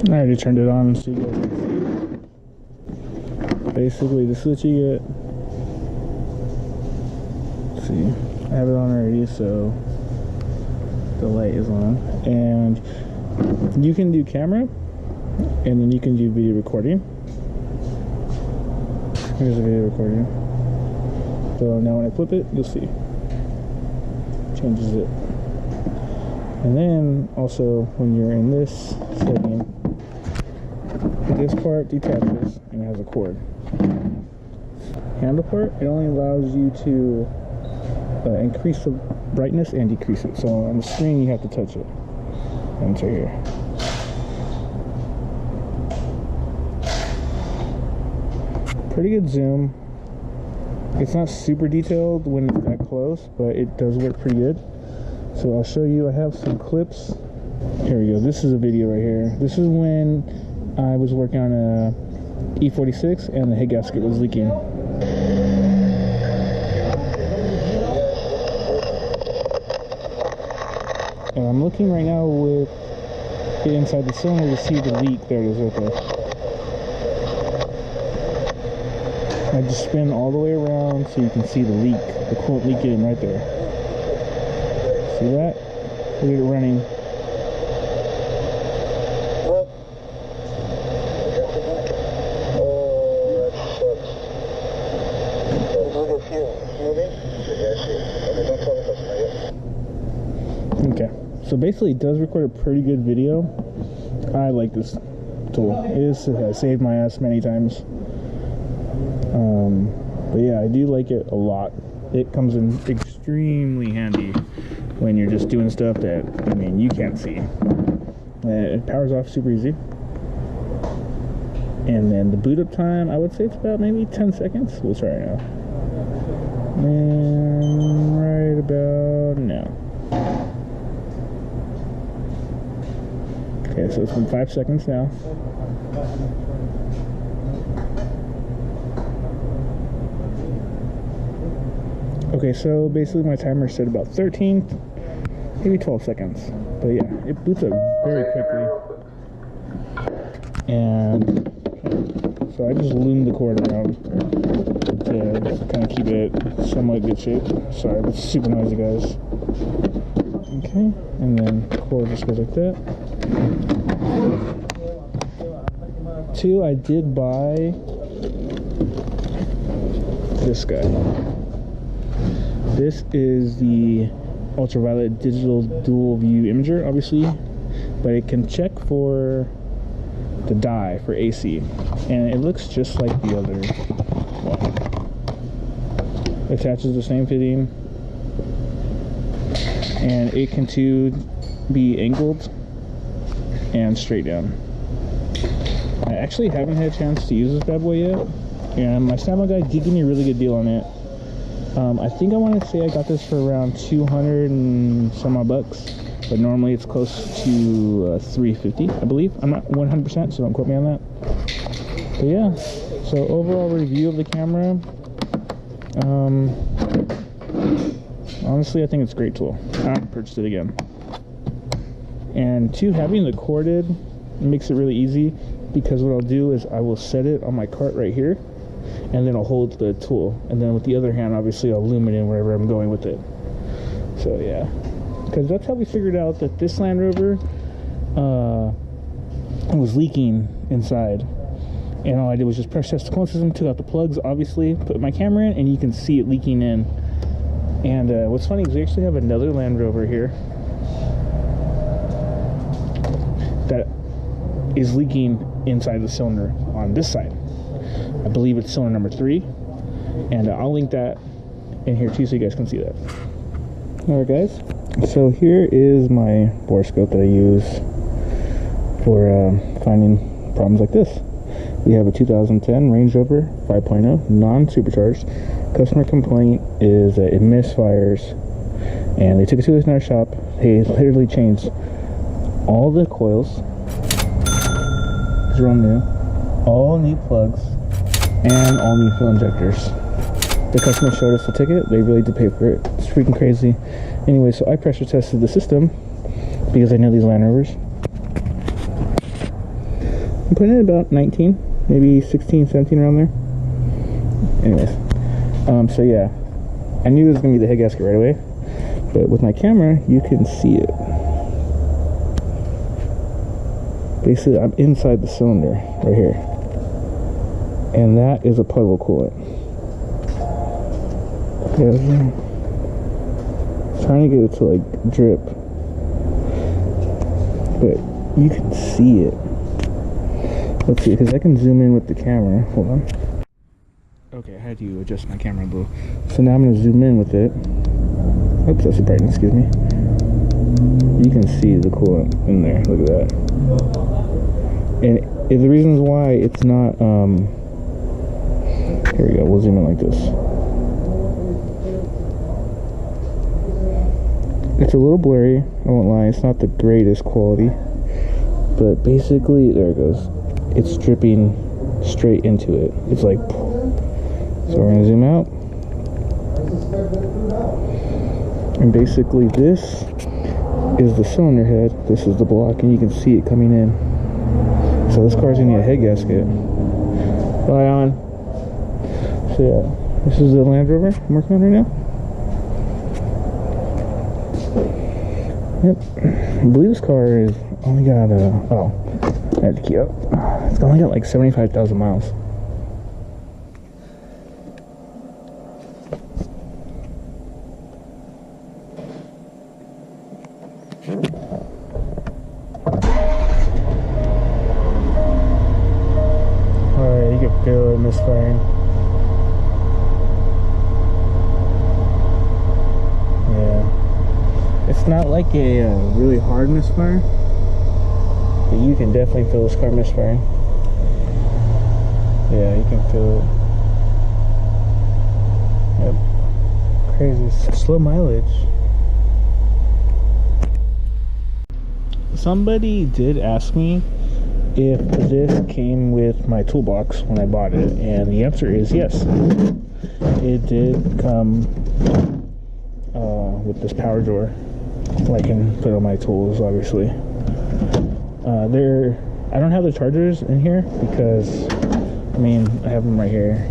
I already turned it on so you guys can see. Basically, this is what you get. Let's see, I have it on already, so the light is on. And you can do camera, and then you can do video recording. Here's the video recording. So now when I flip it, you'll see. Changes it. And then also when you're in this setting, this part detaches and it has a cord. Handle part, it only allows you to increase the brightness and decrease it. So on the screen you have to touch it. And it's right here. Pretty good zoom. It's not super detailed when it's that close, but it does work pretty good. So I'll show you, I have some clips. Here we go, this is a video right here. This is when I was working on a E46 and the head gasket was leaking. And I'm looking right now with it inside the cylinder to see the leak. There it is right there. I just spin all the way around so you can see the leak, the coolant leaking right there. See that? Look at it running. Okay, so basically it does record a pretty good video. I like this tool. It has saved my ass many times. But yeah, I do like it a lot. It comes in extremely handy when you're just doing stuff that, I mean, you can't see. It powers off super easy. And then the boot up time, I would say it's about maybe 10 seconds. We'll try it now. And right about now. Okay, so it's been 5 seconds now. Okay, so basically my timer set about 13, maybe 12 seconds. But yeah, it boots up very quickly. And so I just loomed the cord around to kind of keep it somewhat good shape. Sorry, but it's super noisy, guys. Okay, and then the cord just goes like that. 2, I did buy this guy. This is the ultraviolet digital dual view imager, obviously, but it can check for the dye for AC, and it looks just like the other one. It attaches the same fitting, and it can too be angled and straight down. I actually haven't had a chance to use this bad boy yet, and my Snap-on guy did give me a really good deal on it. I think I want to say I got this for around 200 and some odd bucks, but normally it's close to 350, I believe. I'm not 100%, so don't quote me on that. But yeah, so overall review of the camera. Honestly, I think it's a great tool. I'd purchase it again. And 2, having the corded makes it really easy, because what I'll do is I will set it on my cart right here, and then I'll hold the tool, and then with the other hand, obviously, I'll loom it in wherever I'm going with it. So yeah, because that's how we figured out that this Land Rover was leaking inside, and all I did was just pressure test the coolant system, took out the plugs, obviously, put my camera in, and you can see it leaking in. And what's funny is we actually have another Land Rover here that is leaking inside the cylinder on this side. I believe it's cylinder number 3, and I'll link that in here too so you guys can see that. Alright guys, so here is my borescope that I use for finding problems like this. We have a 2010 Range Rover 5.0 non-supercharged. Customer complaint is that it misfires, and they took it to another shop. They literally changed all the coils, they're all new, all new plugs, and all new fuel injectors. The customer showed us the ticket. They really did pay for it. It's freaking crazy. Anyway, so I pressure tested the system because I know these Land Rovers. I'm putting it about 19, maybe 16, 17 around there. Anyways, so yeah, I knew it was gonna be the head gasket right away, but with my camera, you can see it. Basically, I'm inside the cylinder right here, and that is a puddle of coolant. Yeah, trying to get it to like drip, but you can see it. Let's see, because I can zoom in with the camera. Hold on. Okay, I had to adjust my camera a little. So now I'm going to zoom in with it. Oops, that's the brightness, excuse me. You can see the coolant in there. Look at that. And the reasons why it's not, here we go, we'll zoom in like this. It's a little blurry, I won't lie, it's not the greatest quality. But basically, there it goes. It's dripping straight into it. It's like, so we're gonna zoom out. And basically this is the cylinder head, this is the block, and you can see it coming in. So this car's gonna need a head gasket. Bye on. So yeah, this is the Land Rover I'm working on right now. Yep, I believe this car is only got oh, I had to key up. It's only got like 75,000 miles. Alright, you can feel it misfiring. It's not like a really hard misfire, but you can definitely feel this car misfiring. Yeah, you can feel it. Yep. Crazy. Slow mileage. Somebody did ask me if this came with my toolbox when I bought it, and the answer is yes. It did come with this power drawer. I can put on my tools, obviously. I don't have the chargers in here because, I mean, I have them right here.